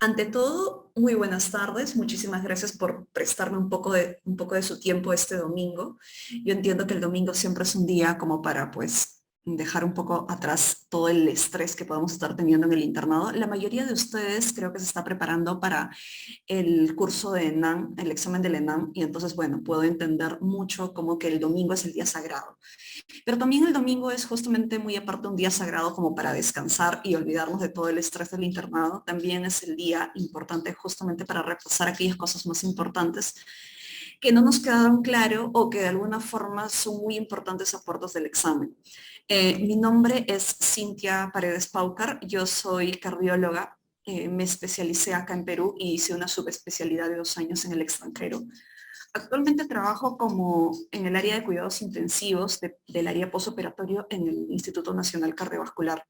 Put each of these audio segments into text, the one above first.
Ante todo, muy buenas tardes. Muchísimas gracias por prestarme un poco de su tiempo este domingo. Yo entiendo que el domingo siempre es un día como para, pues, dejar un poco atrás todo el estrés que podemos estar teniendo en el internado. La mayoría de ustedes creo que se está preparando para el curso de ENAM, el examen del ENAM, y entonces, bueno, puedo entender mucho como que el domingo es el día sagrado. Pero también el domingo es justamente muy aparte un día sagrado como para descansar y olvidarnos de todo el estrés del internado. También es el día importante justamente para repasar aquellas cosas más importantes que no nos quedaron claro o que de alguna forma son muy importantes a puertas del examen. Mi nombre es Cintia Paredes Paucar, yo soy cardióloga, me especialicé acá en Perú y hice una subespecialidad de 2 años en el extranjero. Actualmente trabajo como en el área de cuidados intensivos del área postoperatorio en el Instituto Nacional Cardiovascular.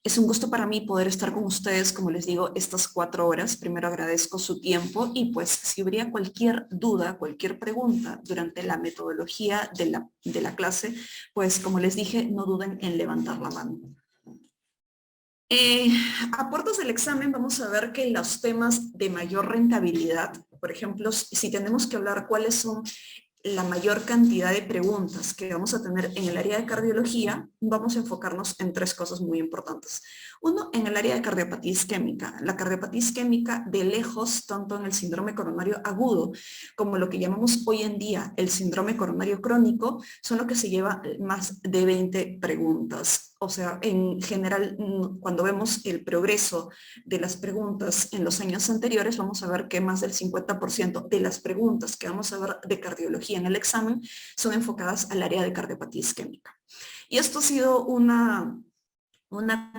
Es un gusto para mí poder estar con ustedes, como les digo, estas 4 horas. Primero agradezco su tiempo y pues si hubiera cualquier duda, cualquier pregunta durante la metodología de la clase, pues como les dije, no duden en levantar la mano. Eh, a puertas del examen vamos a ver que los temas de mayor rentabilidad, por ejemplo, si tenemos que hablar cuáles son la mayor cantidad de preguntas que vamos a tener en el área de cardiología, vamos a enfocarnos en 3 cosas muy importantes. Uno, en el área de cardiopatía isquémica. La cardiopatía isquémica de lejos, tanto en el síndrome coronario agudo como lo que llamamos hoy en día el síndrome coronario crónico, son lo que se lleva más de 20 preguntas. O sea, en general, cuando vemos el progreso de las preguntas en los años anteriores, vamos a ver que más del 50% de las preguntas que vamos a ver de cardiología en el examen son enfocadas al área de cardiopatía isquémica. Y esto ha sido una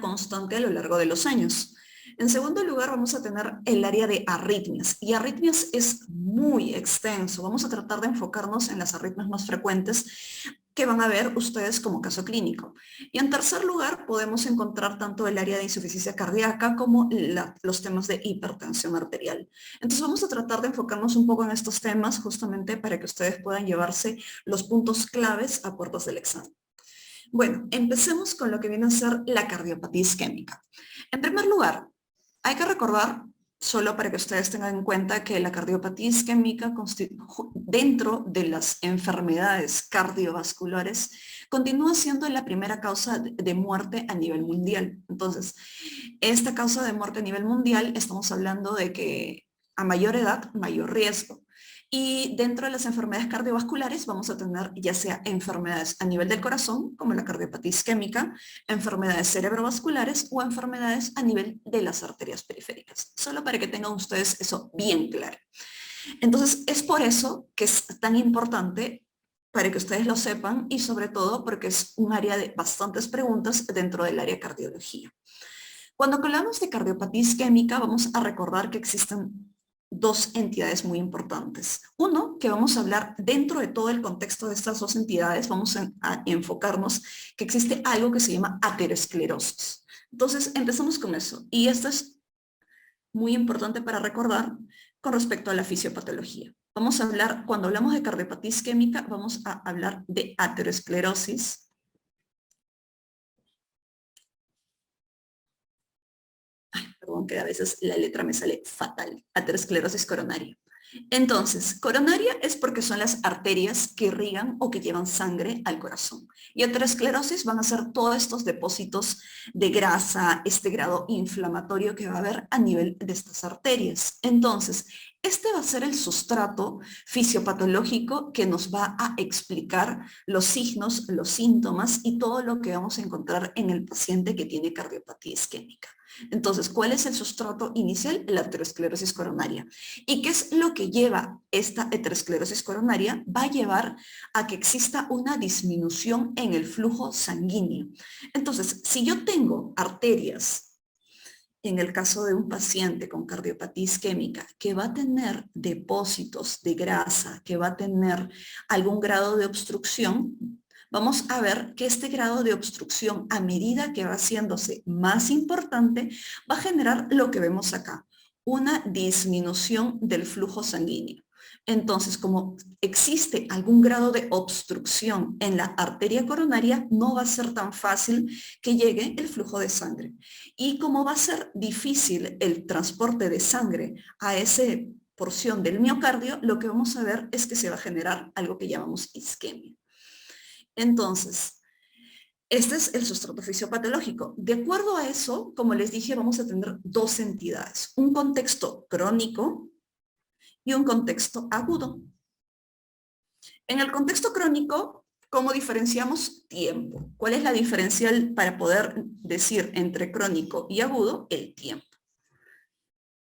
constante a lo largo de los años. En segundo lugar, vamos a tener el área de arritmias. Y arritmias es muy extenso. Vamos a tratar de enfocarnos en las arritmias más frecuentes que van a ver ustedes como caso clínico. Y en tercer lugar, podemos encontrar tanto el área de insuficiencia cardíaca como los temas de hipertensión arterial. Entonces vamos a tratar de enfocarnos un poco en estos temas justamente para que ustedes puedan llevarse los puntos claves a puertas del examen. Bueno, empecemos con lo que viene a ser la cardiopatía isquémica. En primer lugar, hay que recordar, solo para que ustedes tengan en cuenta, que la cardiopatía isquémica dentro de las enfermedades cardiovasculares continúa siendo la primera causa de muerte a nivel mundial. Entonces, esta causa de muerte a nivel mundial, estamos hablando de que a mayor edad, mayor riesgo. Y dentro de las enfermedades cardiovasculares vamos a tener ya sea enfermedades a nivel del corazón, como la cardiopatía isquémica, enfermedades cerebrovasculares o enfermedades a nivel de las arterias periféricas. Solo para que tengan ustedes eso bien claro. Entonces, es por eso que es tan importante para que ustedes lo sepan y sobre todo porque es un área de bastantes preguntas dentro del área de cardiología. Cuando hablamos de cardiopatía isquémica, vamos a recordar que existen 2 entidades muy importantes. Uno, que vamos a hablar dentro de todo el contexto de estas 2 entidades, vamos a enfocarnos que existe algo que se llama aterosclerosis. Entonces, empezamos con eso. Y esto es muy importante para recordar con respecto a la fisiopatología. Vamos a hablar, cuando hablamos de cardiopatía isquémica, vamos a hablar de aterosclerosis. Perdón, que a veces la letra me sale fatal, aterosclerosis coronaria. Entonces, coronaria es porque son las arterias que irrigan o que llevan sangre al corazón. Y aterosclerosis van a ser todos estos depósitos de grasa, este grado inflamatorio que va a haber a nivel de estas arterias. Entonces, este va a ser el sustrato fisiopatológico que nos va a explicar los signos, los síntomas y todo lo que vamos a encontrar en el paciente que tiene cardiopatía isquémica. Entonces, ¿cuál es el sustrato inicial? La aterosclerosis coronaria. ¿Y qué es lo que lleva esta aterosclerosis coronaria? Va a llevar a que exista una disminución en el flujo sanguíneo. Entonces, si yo tengo arterias, en el caso de un paciente con cardiopatía isquémica, que va a tener depósitos de grasa, que va a tener algún grado de obstrucción, vamos a ver que este grado de obstrucción, a medida que va haciéndose más importante, va a generar lo que vemos acá, una disminución del flujo sanguíneo. Entonces, como existe algún grado de obstrucción en la arteria coronaria, no va a ser tan fácil que llegue el flujo de sangre. Y como va a ser difícil el transporte de sangre a esa porción del miocardio, lo que vamos a ver es que se va a generar algo que llamamos isquemia. Entonces, este es el sustrato fisiopatológico. De acuerdo a eso, como les dije, vamos a tener dos entidades, un contexto crónico y un contexto agudo. En el contexto crónico, ¿cómo diferenciamos tiempo? ¿Cuál es la diferencial para poder decir entre crónico y agudo? El tiempo.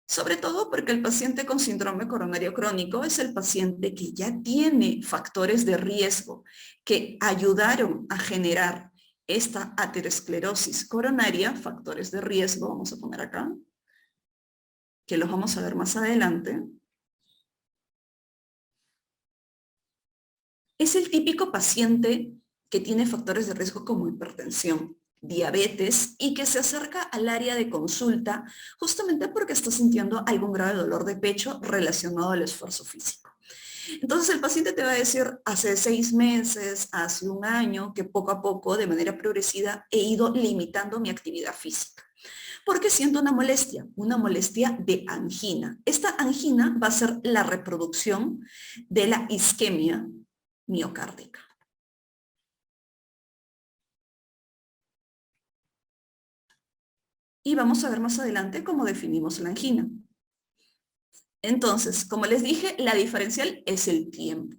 Sobre todo porque el paciente con síndrome coronario crónico es el paciente que ya tiene factores de riesgo que ayudaron a generar esta aterosclerosis coronaria, factores de riesgo, vamos a poner acá, que los vamos a ver más adelante. Es el típico paciente que tiene factores de riesgo como hipertensión, diabetes y que se acerca al área de consulta justamente porque está sintiendo algún grave dolor de pecho relacionado al esfuerzo físico. Entonces el paciente te va a decir hace 6 meses, hace un año, que poco a poco, de manera progresiva, he ido limitando mi actividad física. Porque siento una molestia de angina. Esta angina va a ser la reproducción de la isquemia miocárdica. Y vamos a ver más adelante cómo definimos la angina. Entonces, como les dije, la diferencial es el tiempo.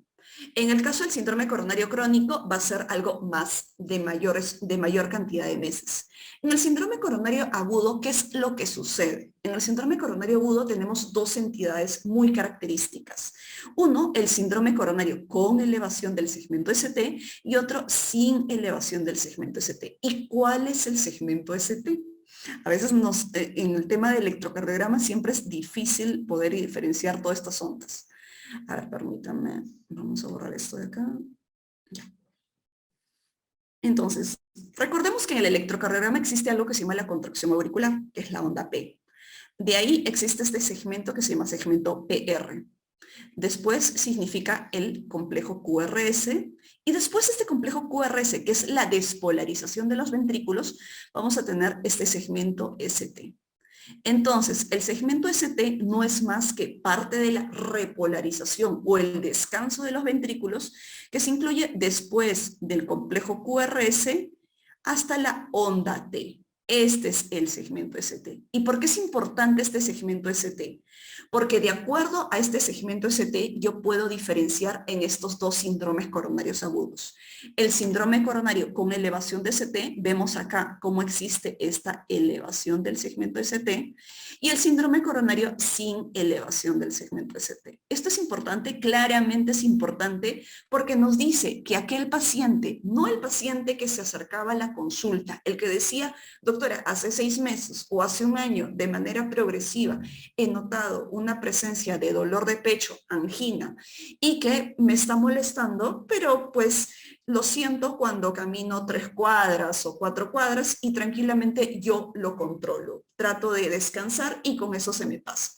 En el caso del síndrome coronario crónico va a ser algo más de mayor cantidad de meses. En el síndrome coronario agudo, ¿qué es lo que sucede? En el síndrome coronario agudo tenemos dos entidades muy características. Uno, el síndrome coronario con elevación del segmento ST y otro sin elevación del segmento ST. ¿Y cuál es el segmento ST? A veces en el tema de electrocardiograma siempre es difícil poder diferenciar todas estas ondas. A ver, permítanme, vamos a borrar esto de acá. Ya. Entonces, recordemos que en el electrocardiograma existe algo que se llama la contracción auricular, que es la onda P. De ahí existe este segmento que se llama segmento PR. Después significa el complejo QRS y después este complejo QRS, que es la despolarización de los ventrículos, vamos a tener este segmento ST. Entonces, el segmento ST no es más que parte de la repolarización o el descanso de los ventrículos que se incluye después del complejo QRS hasta la onda T. Este es el segmento ST. ¿Y por qué es importante este segmento ST? Porque de acuerdo a este segmento ST yo puedo diferenciar en estos dos síndromes coronarios agudos. El síndrome coronario con elevación de ST, vemos acá cómo existe esta elevación del segmento ST, y el síndrome coronario sin elevación del segmento ST. Esto es importante, claramente es importante, porque nos dice que aquel paciente, no el paciente que se acercaba a la consulta, el que decía, doctora, hace 6 meses o hace un año, de manera progresiva, he notado una presencia de dolor de pecho, angina, y que me está molestando, pero pues lo siento cuando camino 3 cuadras o 4 cuadras y tranquilamente yo lo controlo. Trato de descansar y con eso se me pasa.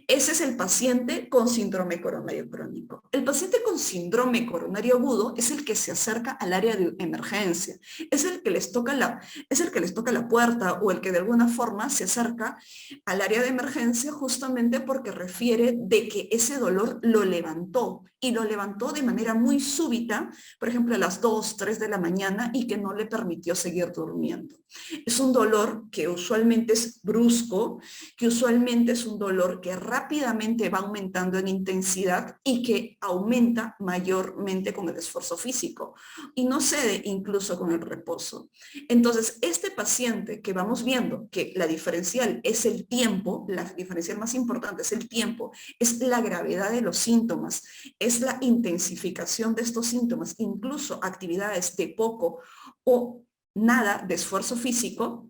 Ese es el paciente con síndrome coronario crónico. El paciente con síndrome coronario agudo es el que se acerca al área de emergencia, es el que les toca la puerta o el que de alguna forma se acerca al área de emergencia justamente porque refiere de que ese dolor lo levantó y lo levantó de manera muy súbita, por ejemplo a las 2, 3 de la mañana y que no le permitió seguir durmiendo. Es un dolor que usualmente es brusco, que usualmente es un dolor que rápidamente va aumentando en intensidad y que aumenta mayormente con el esfuerzo físico y no cede incluso con el reposo. Entonces, este paciente que vamos viendo que la diferencial es el tiempo, la diferencial más importante es el tiempo, es la gravedad de los síntomas, es la intensificación de estos síntomas, incluso actividades de poco o nada de esfuerzo físico,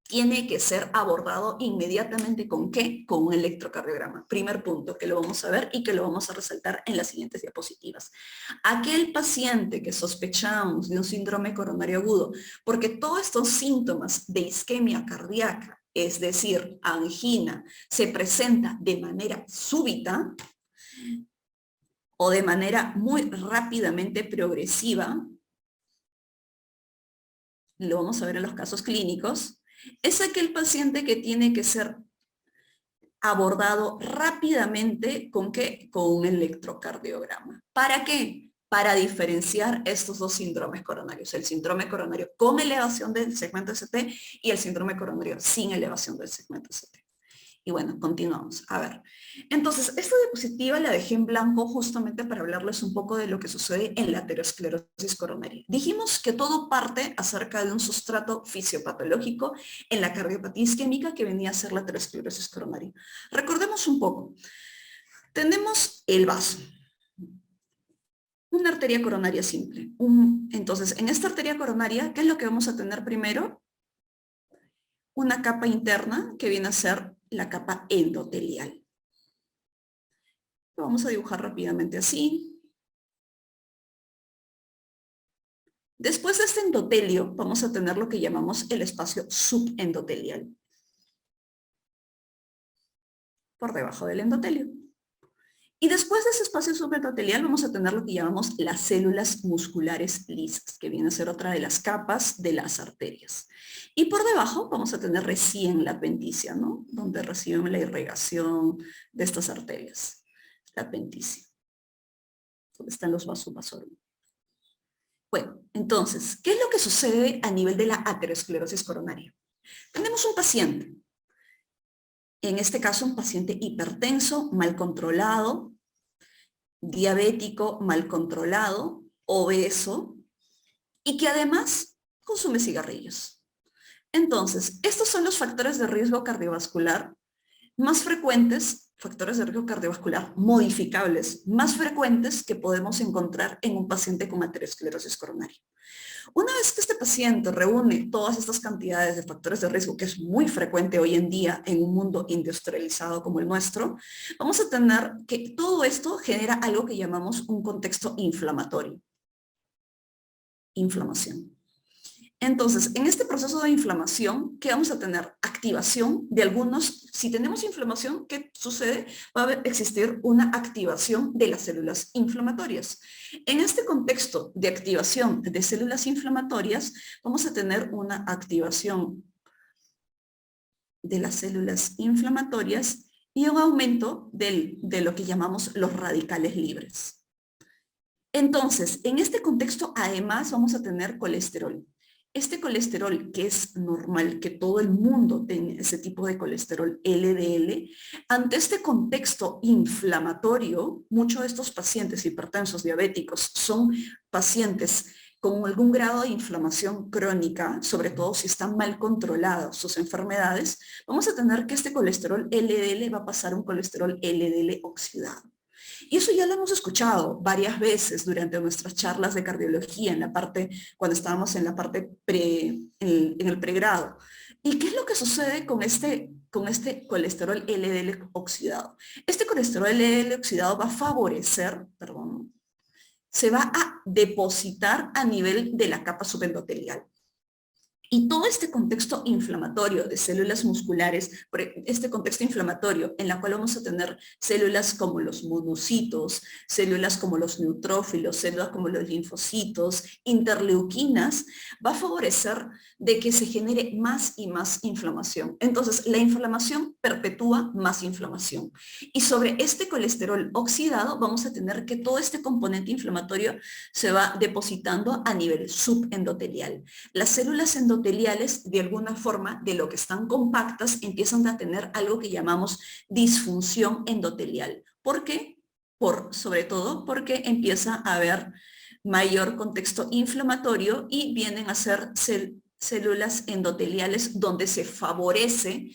tiene que ser abordado inmediatamente ¿con qué? Con un electrocardiograma. Primer punto que lo vamos a ver y que lo vamos a resaltar en las siguientes diapositivas. Aquel paciente que sospechamos de un síndrome coronario agudo, porque todos estos síntomas de isquemia cardíaca, es decir, angina, se presenta de manera súbita, o de manera muy rápidamente progresiva, lo vamos a ver en los casos clínicos, es aquel paciente que tiene que ser abordado rápidamente ¿con qué? Con un electrocardiograma. ¿Para qué? Para diferenciar estos dos síndromes coronarios, el síndrome coronario con elevación del segmento ST y el síndrome coronario sin elevación del segmento ST. Y bueno, continuamos. A ver, entonces, esta diapositiva la dejé en blanco justamente para hablarles un poco de lo que sucede en la aterosclerosis coronaria. Dijimos que todo parte acerca de un sustrato fisiopatológico en la cardiopatía isquémica que venía a ser la aterosclerosis coronaria. Recordemos un poco. Tenemos el vaso, una arteria coronaria simple. Entonces, en esta arteria coronaria, ¿qué es lo que vamos a tener primero? Una capa interna que viene a ser la capa endotelial. Lo vamos a dibujar rápidamente así. Después de este endotelio vamos a tener lo que llamamos el espacio subendotelial. Por debajo del endotelio. Y después de ese espacio subendotelial vamos a tener lo que llamamos las células musculares lisas, que viene a ser otra de las capas de las arterias. Y por debajo vamos a tener recién la apenticia, ¿no? Donde reciben la irrigación de estas arterias. La apenticia. Donde están los vasos vasorum. Bueno, entonces, ¿qué es lo que sucede a nivel de la aterosclerosis coronaria? Tenemos un paciente. En este caso, un paciente hipertenso, mal controlado, diabético, mal controlado, obeso, y que además consume cigarrillos. Entonces, estos son los factores de riesgo cardiovascular más frecuentes, factores de riesgo cardiovascular modificables, más frecuentes que podemos encontrar en un paciente con aterosclerosis coronaria. Una vez que este paciente reúne todas estas cantidades de factores de riesgo, que es muy frecuente hoy en día en un mundo industrializado como el nuestro, vamos a tener que todo esto genera algo que llamamos un contexto inflamatorio. Inflamación. Entonces, en este proceso de inflamación, ¿qué vamos a tener? Activación de algunos. Si tenemos inflamación, ¿qué sucede? Va a existir una activación de las células inflamatorias. En este contexto de activación de células inflamatorias, vamos a tener una activación de las células inflamatorias y un aumento de lo que llamamos los radicales libres. Entonces, en este contexto, además, vamos a tener colesterol. Este colesterol, que es normal que todo el mundo tenga ese tipo de colesterol LDL, ante este contexto inflamatorio, muchos de estos pacientes hipertensos diabéticos son pacientes con algún grado de inflamación crónica, sobre todo si están mal controladas sus enfermedades, vamos a tener que este colesterol LDL va a pasar a un colesterol LDL oxidado. Y eso ya lo hemos escuchado varias veces durante nuestras charlas de cardiología, cuando estábamos en la parte en el pregrado. ¿Y qué es lo que sucede con este colesterol LDL oxidado? Este colesterol LDL oxidado va a favorecer, se va a depositar a nivel de la capa subendotelial. Y todo este contexto inflamatorio de células musculares, este contexto inflamatorio en la cual vamos a tener células como los monocitos, células como los neutrófilos, células como los linfocitos, interleuquinas, va a favorecer de que se genere más y más inflamación. Entonces, la inflamación perpetúa más inflamación. Y sobre este colesterol oxidado vamos a tener que todo este componente inflamatorio se va depositando a nivel subendotelial. Las células endoteliales, de alguna forma, de lo que están compactas, empiezan a tener algo que llamamos disfunción endotelial. ¿Por qué? Sobre todo porque empieza a haber mayor contexto inflamatorio y vienen a ser células endoteliales donde se favorece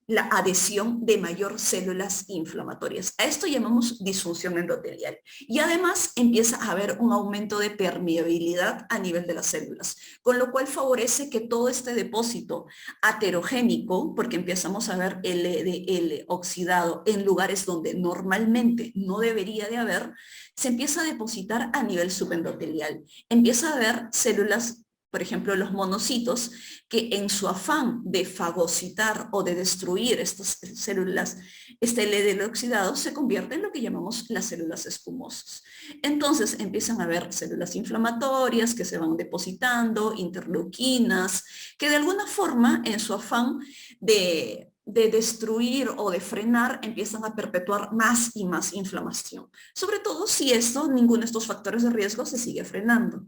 la adhesión de mayor células inflamatorias. A esto llamamos disfunción endotelial. Y además empieza a haber un aumento de permeabilidad a nivel de las células, con lo cual favorece que todo este depósito aterogénico, porque empezamos a ver LDL oxidado en lugares donde normalmente no debería de haber, se empieza a depositar a nivel subendotelial. Empieza a haber células por ejemplo, los monocitos, que en su afán de fagocitar o de destruir estas células, este LDL oxidado se convierte en lo que llamamos las células espumosas. Entonces empiezan a haber células inflamatorias que se van depositando, interleuquinas, que de alguna forma en su afán de destruir o de frenar empiezan a perpetuar más y más inflamación. Sobre todo si ninguno de estos factores de riesgo se sigue frenando.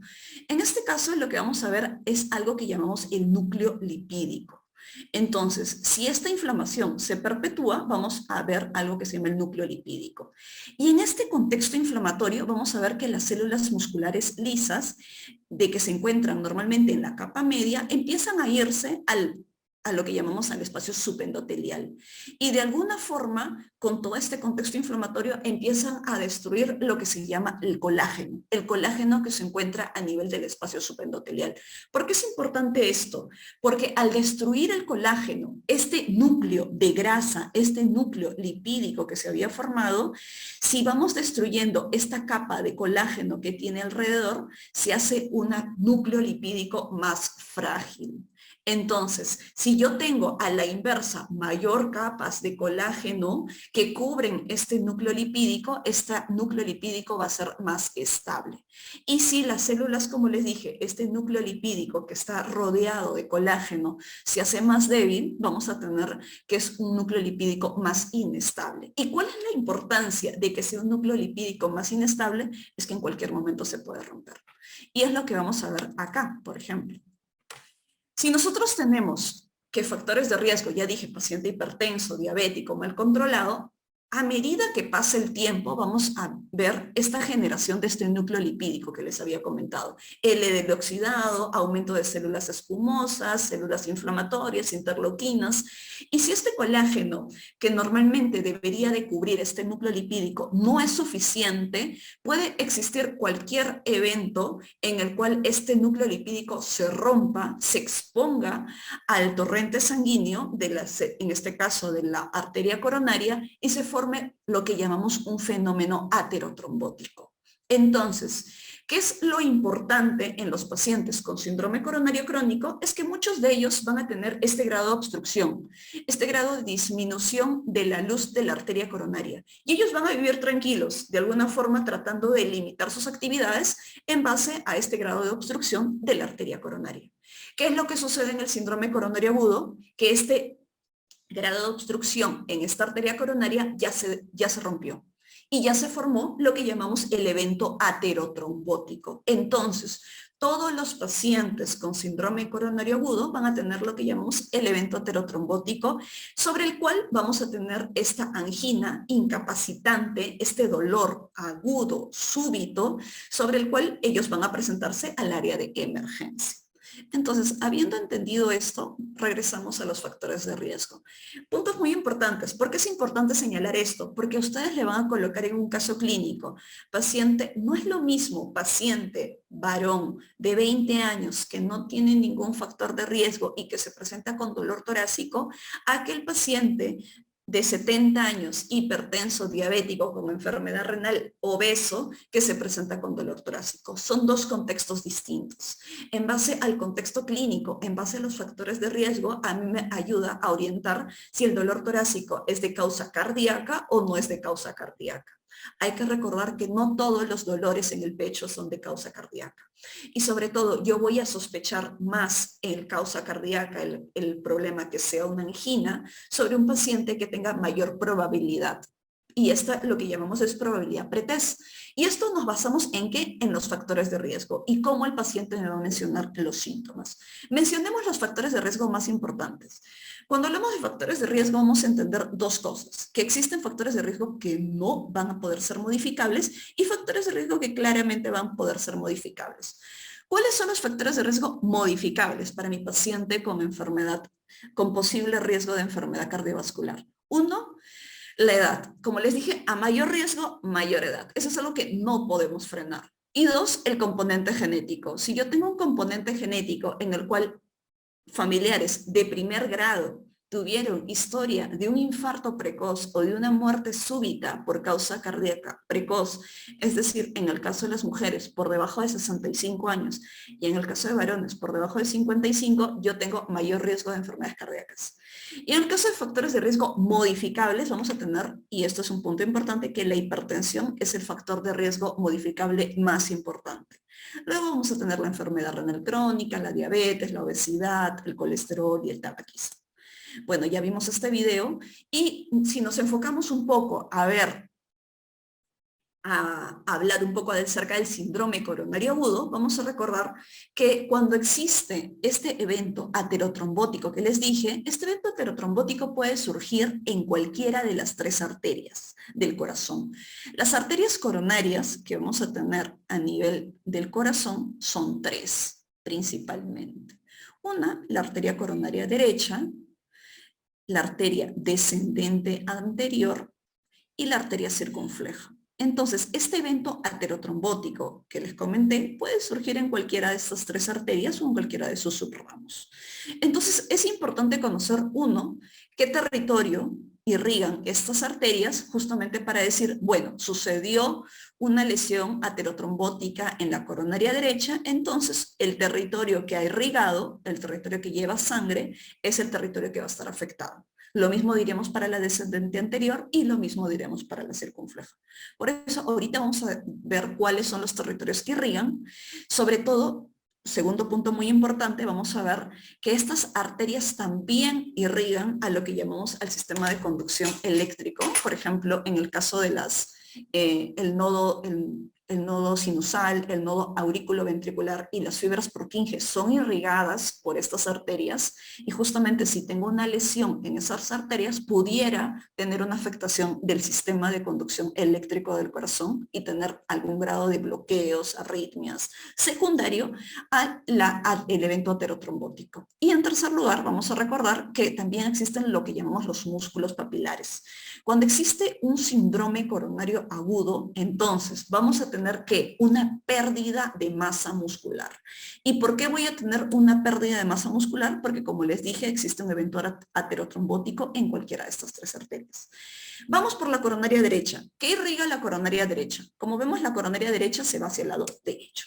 En este caso lo que vamos a ver es algo que llamamos el núcleo lipídico. Entonces, si esta inflamación se perpetúa, vamos a ver algo que se llama el núcleo lipídico. Y en este contexto inflamatorio vamos a ver que las células musculares lisas, de que se encuentran normalmente en la capa media, empiezan a irse a lo que llamamos al espacio subendotelial. Y de alguna forma, con todo este contexto inflamatorio, empiezan a destruir lo que se llama el colágeno que se encuentra a nivel del espacio subendotelial. ¿Por qué es importante esto? Porque al destruir el colágeno, este núcleo de grasa, este núcleo lipídico que se había formado, si vamos destruyendo esta capa de colágeno que tiene alrededor, se hace un núcleo lipídico más frágil. Entonces, si yo tengo a la inversa mayor capas de colágeno que cubren este núcleo lipídico, este núcleo lipídico va a ser más estable. Y si las células, como les dije, este núcleo lipídico que está rodeado de colágeno se hace más débil, vamos a tener que es un núcleo lipídico más inestable. ¿Y cuál es la importancia de que sea un núcleo lipídico más inestable? Es que en cualquier momento se puede romper. Y es lo que vamos a ver acá, por ejemplo. Si nosotros tenemos que factores de riesgo, ya dije, paciente hipertenso, diabético, mal controlado, a medida que pasa el tiempo vamos a ver esta generación de este núcleo lipídico que les había comentado. LDL oxidado, aumento de células espumosas, células inflamatorias, interleuquinas. Y si este colágeno que normalmente debería de cubrir este núcleo lipídico no es suficiente, puede existir cualquier evento en el cual este núcleo lipídico se rompa, se exponga al torrente sanguíneo, en este caso de la arteria coronaria, y se forme lo que llamamos un fenómeno aterotrombótico. Entonces, ¿qué es lo importante en los pacientes con síndrome coronario crónico? Es que muchos de ellos van a tener este grado de obstrucción, este grado de disminución de la luz de la arteria coronaria. Y ellos van a vivir tranquilos, de alguna forma tratando de limitar sus actividades en base a este grado de obstrucción de la arteria coronaria. ¿Qué es lo que sucede en el síndrome coronario agudo? Que este grado de obstrucción en esta arteria coronaria ya se rompió y ya se formó lo que llamamos el evento aterotrombótico. Entonces, todos los pacientes con síndrome coronario agudo van a tener lo que llamamos el evento aterotrombótico, sobre el cual vamos a tener esta angina incapacitante, este dolor agudo, súbito, sobre el cual ellos van a presentarse al área de emergencia. Entonces, habiendo entendido esto, regresamos a los factores de riesgo. Puntos muy importantes. ¿Por qué es importante señalar esto? Porque ustedes le van a colocar en un caso clínico. Paciente, no es lo mismo paciente varón de 20 años que no tiene ningún factor de riesgo y que se presenta con dolor torácico, a aquel paciente de 70 años, hipertenso, diabético, con enfermedad renal, obeso, que se presenta con dolor torácico. Son dos contextos distintos. En base al contexto clínico, en base a los factores de riesgo, a mí me ayuda a orientar si el dolor torácico es de causa cardíaca o no es de causa cardíaca. Hay que recordar que no todos los dolores en el pecho son de causa cardíaca. Y sobre todo, yo voy a sospechar más en causa cardíaca, el problema que sea una angina, sobre un paciente que tenga mayor probabilidad. Y esta lo que llamamos es probabilidad pretest. Y esto nos basamos en ¿qué? En los factores de riesgo y cómo el paciente me va a mencionar los síntomas. Mencionemos los factores de riesgo más importantes. Cuando hablamos de factores de riesgo vamos a entender dos cosas, que existen factores de riesgo que no van a poder ser modificables y factores de riesgo que claramente van a poder ser modificables. ¿Cuáles son los factores de riesgo modificables para mi paciente con enfermedad, con posible riesgo de enfermedad cardiovascular? Uno, la edad. Como les dije, a mayor riesgo, mayor edad. Eso es algo que no podemos frenar. Y dos, el componente genético. Si yo tengo un componente genético en el cual familiares de primer grado tuvieron historia de un infarto precoz o de una muerte súbita por causa cardíaca precoz, es decir, en el caso de las mujeres por debajo de 65 años y en el caso de varones por debajo de 55, yo tengo mayor riesgo de enfermedades cardíacas. Y en el caso de factores de riesgo modificables, vamos a tener, y esto es un punto importante, que la hipertensión es el factor de riesgo modificable más importante. Luego vamos a tener la enfermedad renal crónica, la diabetes, la obesidad, el colesterol y el tabaquismo. Bueno, ya vimos este video y si nos enfocamos un poco a ver, a hablar un poco acerca del síndrome coronario agudo, vamos a recordar que cuando existe este evento aterotrombótico que les dije, este evento aterotrombótico puede surgir en cualquiera de las 3 arterias del corazón. Las arterias coronarias que vamos a tener a nivel del corazón son 3 principalmente. Una, la arteria coronaria derecha, la arteria descendente anterior y la arteria circunfleja. Entonces, este evento aterotrombótico que les comenté puede surgir en cualquiera de estas 3 arterias o en cualquiera de sus subramos. Entonces, es importante conocer, uno, qué territorio irrigan estas arterias, justamente para decir, bueno, sucedió una lesión aterotrombótica en la coronaria derecha, entonces el territorio que ha irrigado, el territorio que lleva sangre, es el territorio que va a estar afectado. Lo mismo diremos para la descendente anterior y lo mismo diremos para la circunfleja. Por eso ahorita vamos a ver cuáles son los territorios que irrigan. Sobre todo, segundo punto muy importante, vamos a ver que estas arterias también irrigan a lo que llamamos al sistema de conducción eléctrico. Por ejemplo, en el caso de el nodo sinusal, el nodo aurículo-ventricular y las fibras Purkinje son irrigadas por estas arterias y justamente si tengo una lesión en esas arterias pudiera tener una afectación del sistema de conducción eléctrico del corazón y tener algún grado de bloqueos, arritmias, secundario al evento aterotrombótico. Y en tercer lugar, vamos a recordar que también existen lo que llamamos los músculos papilares. Cuando existe un síndrome coronario agudo, entonces vamos a tener que una pérdida de masa muscular. ¿Y por qué voy a tener una pérdida de masa muscular? Porque como les dije, existe un evento aterotrombótico en cualquiera de estas 3 arterias. Vamos por la coronaria derecha. ¿Qué irriga la coronaria derecha? Como vemos, la coronaria derecha se va hacia el lado derecho.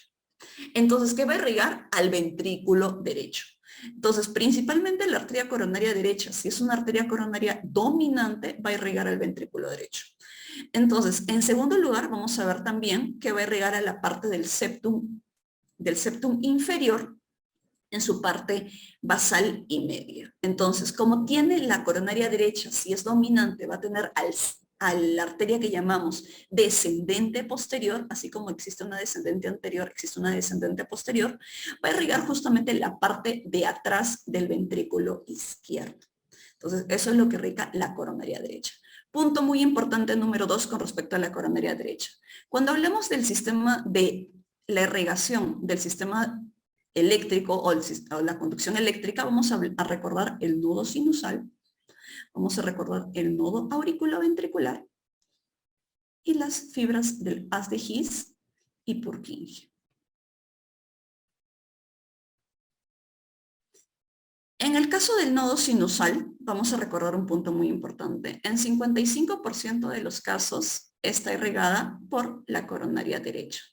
Entonces, ¿qué va a irrigar? Al ventrículo derecho. Entonces, principalmente la arteria coronaria derecha, si es una arteria coronaria dominante, va a irrigar al ventrículo derecho. Entonces, en segundo lugar, vamos a ver también que va a irrigar a la parte del septum inferior en su parte basal y media. Entonces, como tiene la coronaria derecha, si es dominante, va a tener a la arteria que llamamos descendente posterior, así como existe una descendente anterior, existe una descendente posterior, va a irrigar justamente la parte de atrás del ventrículo izquierdo. Entonces, eso es lo que irriga la coronaria derecha. Punto muy importante número 2 con respecto a la coronaria derecha. Cuando hablamos del sistema de la irrigación del sistema eléctrico o la conducción eléctrica, vamos a recordar el nodo sinusal, vamos a recordar el nodo auriculoventricular y las fibras del haz de His y Purkinje. En el caso del nodo sinusal, vamos a recordar un punto muy importante. En 55% de los casos está irrigada por la coronaria derecha.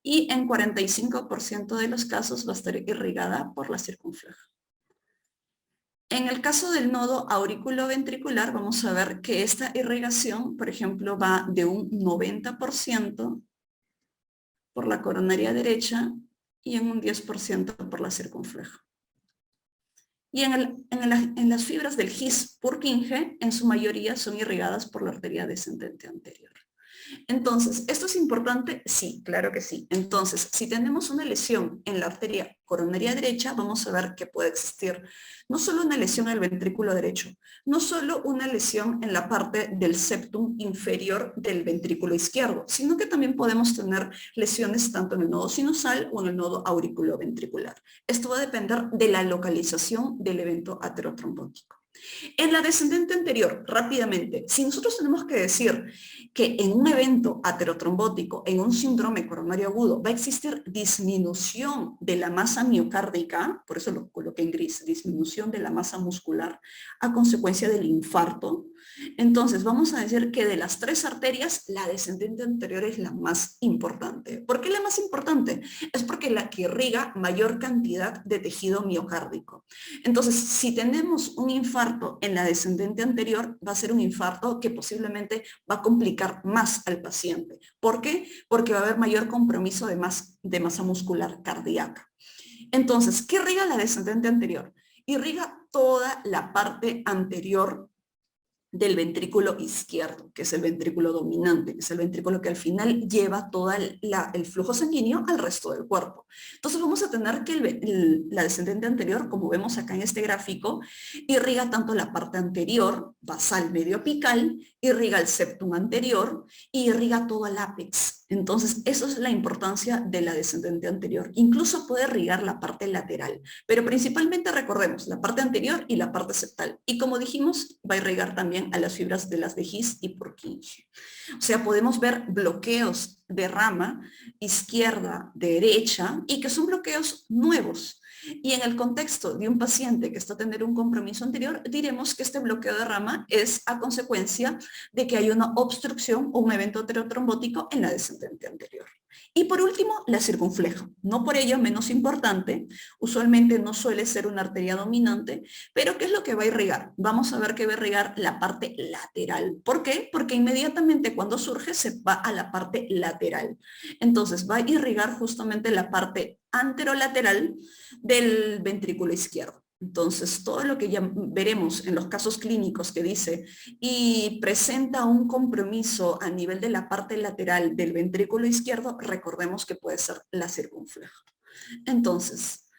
Y en 45% de los casos va a estar irrigada por la circunfleja. En el caso del nodo auriculoventricular, vamos a ver que esta irrigación, por ejemplo, va de un 90% por la coronaria derecha y en un 10% por la circunfleja. Y en las fibras del His-Purkinje, en su mayoría son irrigadas por la arteria descendente anterior. Entonces, ¿esto es importante? Sí, claro que sí. Entonces, si tenemos una lesión en la arteria coronaria derecha, vamos a ver que puede existir no solo una lesión en el ventrículo derecho, no solo una lesión en la parte del septum inferior del ventrículo izquierdo, sino que también podemos tener lesiones tanto en el nodo sinusal o en el nodo auriculoventricular. Esto va a depender de la localización del evento aterotrombótico. En la descendente anterior, rápidamente, si nosotros tenemos que decir que en un evento aterotrombótico, en un síndrome coronario agudo, va a existir disminución de la masa miocárdica, por eso lo coloqué en gris, disminución de la masa muscular a consecuencia del infarto, entonces vamos a decir que de las tres arterias, la descendente anterior es la más importante. ¿Por qué la más importante? Es porque la que irriga mayor cantidad de tejido miocárdico. Entonces, si tenemos un infarto en la descendente anterior, va a ser un infarto que posiblemente va a complicar más al paciente. ¿Por qué? Porque va a haber mayor compromiso de masa muscular cardíaca. Entonces, ¿qué irriga la descendente anterior? Irriga toda la parte anterior del ventrículo izquierdo, que es el ventrículo dominante, que es el ventrículo que al final lleva todo el flujo sanguíneo al resto del cuerpo. Entonces vamos a tener que la descendente anterior, como vemos acá en este gráfico, irriga tanto la parte anterior, basal medio apical, irriga el septum anterior y irriga todo el ápex. Entonces, eso es la importancia de la descendente anterior. Incluso puede irrigar la parte lateral, pero principalmente recordemos la parte anterior y la parte septal. Y como dijimos, va a irrigar también a las fibras de las de His y Purkinje. O sea, podemos ver bloqueos de rama izquierda, derecha, y que son bloqueos nuevos. Y en el contexto de un paciente que está a tener un compromiso anterior, diremos que este bloqueo de rama es a consecuencia de que hay una obstrucción o un evento aterotrombótico en la descendente anterior. Y por último, la circunfleja. No por ello menos importante, usualmente no suele ser una arteria dominante, pero ¿qué es lo que va a irrigar? Vamos a ver que va a irrigar la parte lateral. ¿Por qué? Porque inmediatamente cuando surge se va a la parte lateral. Entonces va a irrigar justamente la parte anterolateral del ventrículo izquierdo. Entonces, todo lo que ya veremos en los casos clínicos que dice y presenta un compromiso a nivel de la parte lateral del ventrículo izquierdo, recordemos que puede ser la circunfleja. Entonces,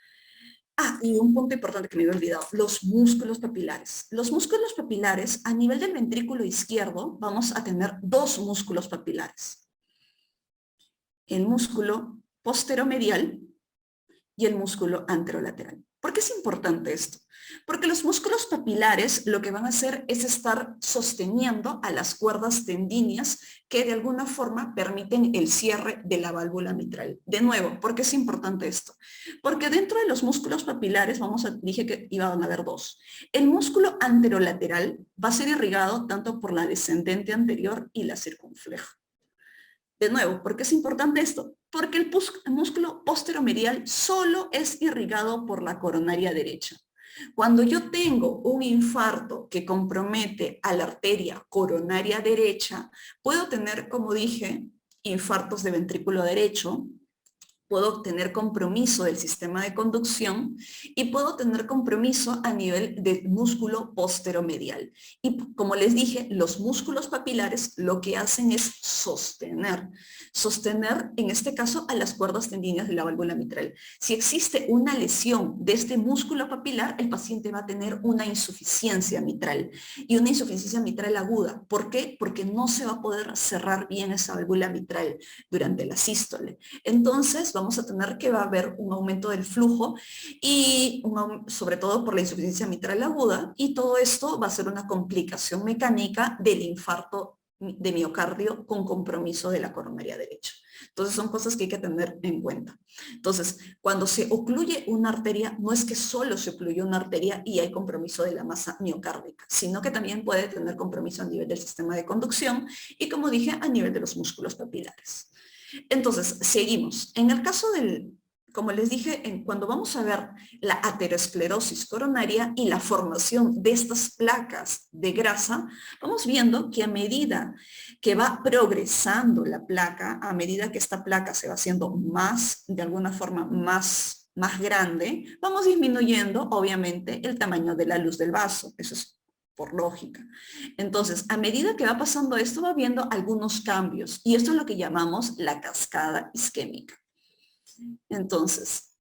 y un punto importante que me había olvidado, los músculos papilares. Los músculos papilares, a nivel del ventrículo izquierdo, vamos a tener dos músculos papilares. El músculo posteromedial y el músculo anterolateral. ¿Por qué es importante esto? Porque los músculos papilares lo que van a hacer es estar sosteniendo a las cuerdas tendíneas que de alguna forma permiten el cierre de la válvula mitral. De nuevo, ¿por qué es importante esto? Porque dentro de los músculos papilares, dije que iban a haber dos. El músculo anterolateral va a ser irrigado tanto por la descendente anterior y la circunfleja. De nuevo, ¿por qué es importante esto? Porque el músculo posteromedial solo es irrigado por la coronaria derecha. Cuando yo tengo un infarto que compromete a la arteria coronaria derecha, puedo tener, como dije, infartos de ventrículo derecho, puedo tener compromiso del sistema de conducción y puedo tener compromiso a nivel del músculo posteromedial. Y como les dije, los músculos papilares lo que hacen es sostener en este caso a las cuerdas tendíneas de la válvula mitral. Si existe una lesión de este músculo papilar, el paciente va a tener una insuficiencia mitral y una insuficiencia mitral aguda. ¿Por qué? Porque no se va a poder cerrar bien esa válvula mitral durante la sístole. Entonces, vamos a tener que va a haber un aumento del flujo y sobre todo por la insuficiencia mitral aguda, y todo esto va a ser una complicación mecánica del infarto de miocardio con compromiso de la coronaria derecha. Entonces son cosas que hay que tener en cuenta. Entonces, cuando se ocluye una arteria, no es que solo se ocluye una arteria y hay compromiso de la masa miocárdica, sino que también puede tener compromiso a nivel del sistema de conducción y, como dije, a nivel de los músculos papilares. Entonces, seguimos. En el caso como les dije, cuando vamos a ver la aterosclerosis coronaria y la formación de estas placas de grasa, vamos viendo que a medida que va progresando la placa, a medida que esta placa se va haciendo más, de alguna forma, más grande, vamos disminuyendo, obviamente, el tamaño de la luz del vaso. Eso es por lógica. Entonces, a medida que va pasando esto, va viendo algunos cambios, y esto es lo que llamamos la cascada isquémica. Entonces,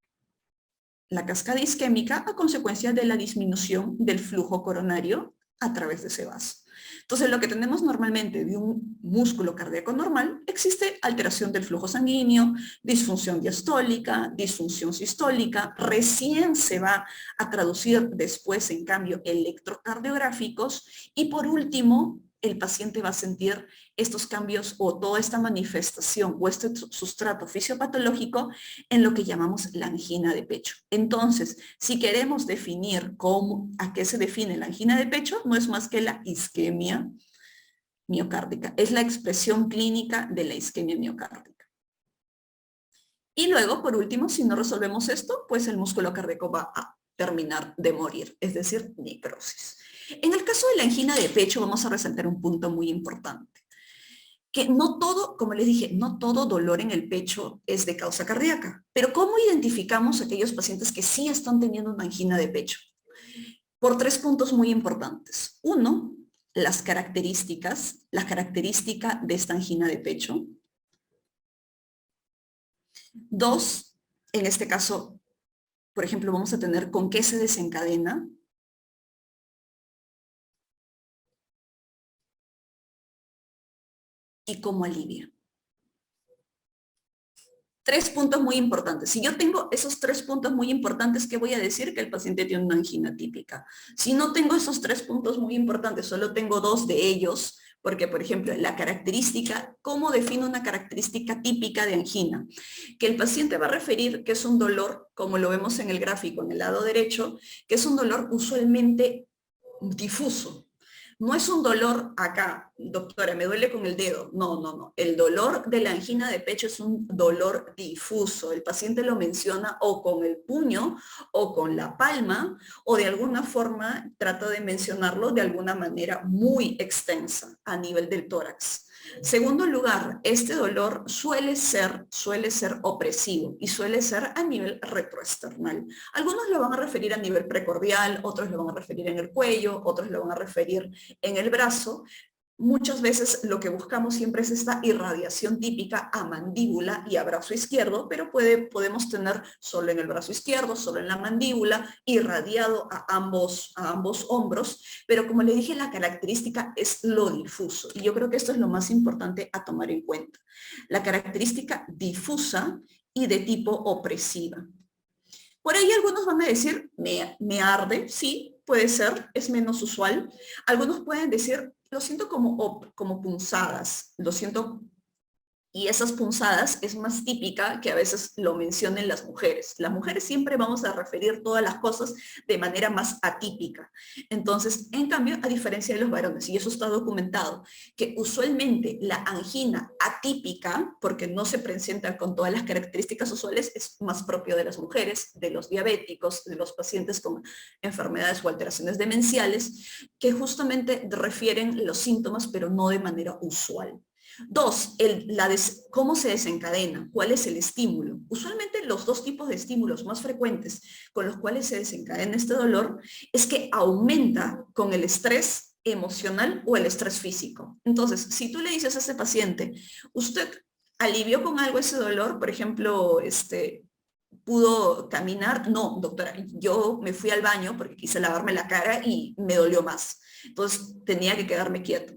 la cascada isquémica a consecuencia de la disminución del flujo coronario a través de ese vaso. Entonces, lo que tenemos normalmente de un músculo cardíaco normal, existe alteración del flujo sanguíneo, disfunción diastólica, disfunción sistólica, recién se va a traducir después, en cambio, electrocardiográficos, y por último, el paciente va a sentir estos cambios o toda esta manifestación o este sustrato fisiopatológico en lo que llamamos la angina de pecho. Entonces, si queremos definir a qué se define la angina de pecho, no es más que la isquemia miocárdica. Es la expresión clínica de la isquemia miocárdica. Y luego, por último, si no resolvemos esto, pues el músculo cardíaco va a terminar de morir, es decir, necrosis. En el caso de la angina de pecho vamos a resaltar un punto muy importante, que no todo, como les dije, no todo dolor en el pecho es de causa cardíaca, pero ¿cómo identificamos a aquellos pacientes que sí están teniendo una angina de pecho? Por 3 puntos muy importantes. Uno, las características, la característica de esta angina de pecho. 2, en este caso, por ejemplo, vamos a tener con qué se desencadena. Y cómo alivia. 3 puntos muy importantes. Si yo tengo esos 3 puntos muy importantes, ¿qué voy a decir? Que el paciente tiene una angina típica. Si no tengo esos 3 puntos muy importantes, solo tengo 2 de ellos, porque, por ejemplo, la característica, ¿cómo defino una característica típica de angina? Que el paciente va a referir que es un dolor, como lo vemos en el gráfico en el lado derecho, que es un dolor usualmente difuso. No es un dolor acá, doctora, me duele con el dedo. No, no, no. El dolor de la angina de pecho es un dolor difuso. El paciente lo menciona o con el puño o con la palma o de alguna forma trata de mencionarlo de alguna manera muy extensa a nivel del tórax. Segundo lugar, este dolor suele ser opresivo y suele ser a nivel retroesternal. Algunos lo van a referir a nivel precordial, otros lo van a referir en el cuello, otros lo van a referir en el brazo. Muchas veces lo que buscamos siempre es esta irradiación típica a mandíbula y a brazo izquierdo, pero podemos tener solo en el brazo izquierdo, solo en la mandíbula, irradiado a ambos hombros, pero como le dije, la característica es lo difuso, y yo creo que esto es lo más importante a tomar en cuenta. La característica difusa y de tipo opresiva. Por ahí algunos van a decir, me arde, sí, puede ser, es menos usual. Algunos pueden decir, lo siento como punzadas, lo siento. Y esas punzadas es más típica que a veces lo mencionen las mujeres. Las mujeres siempre vamos a referir todas las cosas de manera más atípica. Entonces, en cambio, a diferencia de los varones, y eso está documentado, que usualmente la angina atípica, porque no se presenta con todas las características usuales, es más propio de las mujeres, de los diabéticos, de los pacientes con enfermedades o alteraciones demenciales, que justamente refieren los síntomas, pero no de manera usual. 2, cómo se desencadena, cuál es el estímulo. Usualmente los 2 tipos de estímulos más frecuentes con los cuales se desencadena este dolor es que aumenta con el estrés emocional o el estrés físico. Entonces, si tú le dices a ese paciente, usted alivió con algo ese dolor, por ejemplo, ¿pudo caminar? No, doctora, yo me fui al baño porque quise lavarme la cara y me dolió más. Entonces tenía que quedarme quieto.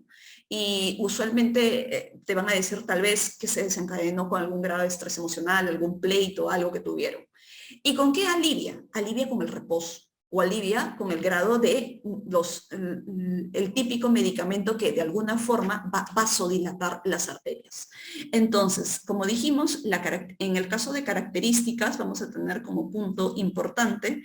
Y usualmente te van a decir tal vez que se desencadenó con algún grado de estrés emocional, algún pleito, algo que tuvieron. ¿Y con qué alivia? Alivia con el reposo o alivia con el grado de el típico medicamento que de alguna forma va a vasodilatar las arterias. Entonces, como dijimos, en el caso de características vamos a tener como punto importante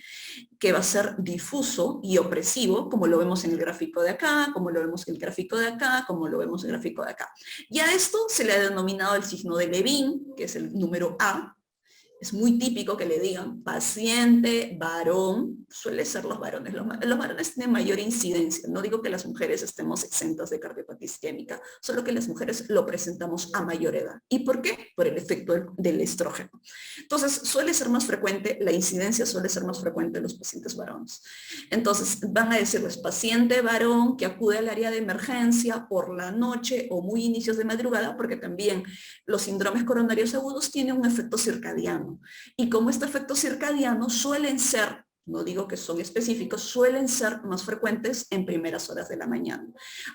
que va a ser difuso y opresivo, como lo vemos en el gráfico de acá, como lo vemos en el gráfico de acá, como lo vemos en el gráfico de acá. Y a esto se le ha denominado el signo de Levin, que es el número A. Es muy típico que le digan paciente varón, suele ser los varones. Los varones tienen mayor incidencia. No digo que las mujeres estemos exentas de cardiopatía isquémica, solo que las mujeres lo presentamos a mayor edad. ¿Y por qué? Por el efecto del estrógeno. Entonces, suele ser más frecuente, la incidencia suele ser más frecuente en los pacientes varones. Entonces, van a decirles paciente varón que acude al área de emergencia por la noche o muy inicios de madrugada, porque también los síndromes coronarios agudos tienen un efecto circadiano. Y como este efecto circadiano suelen ser no digo que son específicos, suelen ser más frecuentes en primeras horas de la mañana.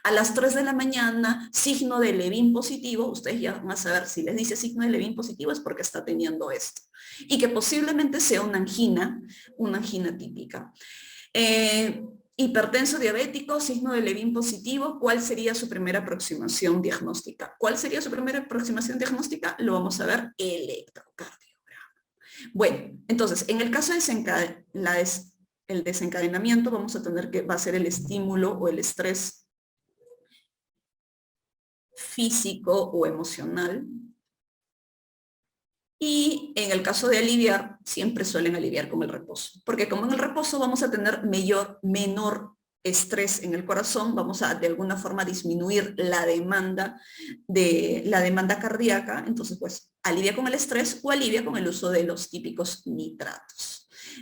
A las 3 de la mañana, signo de Levin positivo, ustedes ya van a saber, si les dice signo de Levin positivo es porque está teniendo esto. Y que posiblemente sea una angina típica. Hipertenso diabético, signo de Levin positivo, ¿cuál sería su primera aproximación diagnóstica? ¿Cuál sería su primera aproximación diagnóstica? Lo vamos a ver, electrocardiograma. Bueno, entonces, en el caso de el desencadenamiento, vamos a tener que va a ser el estímulo o el estrés físico o emocional. Y en el caso de aliviar, siempre suelen aliviar con el reposo, porque como en el reposo vamos a tener menor estrés en el corazón, vamos a de alguna forma disminuir la demanda cardíaca, entonces pues alivia con el estrés o alivia con el uso de los típicos nitratos.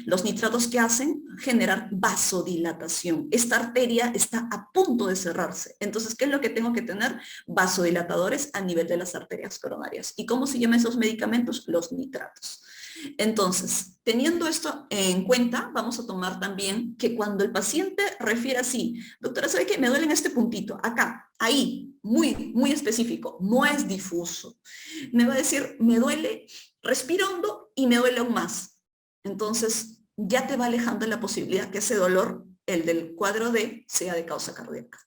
Los nitratos que hacen generar vasodilatación. Esta arteria está a punto de cerrarse. Entonces, ¿qué es lo que tengo que tener? Vasodilatadores a nivel de las arterias coronarias. ¿Y cómo se llaman esos medicamentos? Los nitratos. Entonces, teniendo esto en cuenta, vamos a tomar también que cuando el paciente refiere así, doctora, ¿sabe qué? Me duele en este puntito, acá, ahí, muy específico, no es difuso. Me va a decir, me duele, respiro hondo y me duele aún más. Entonces, ya te va alejando la posibilidad que ese dolor, el del cuadro D, sea de causa cardíaca.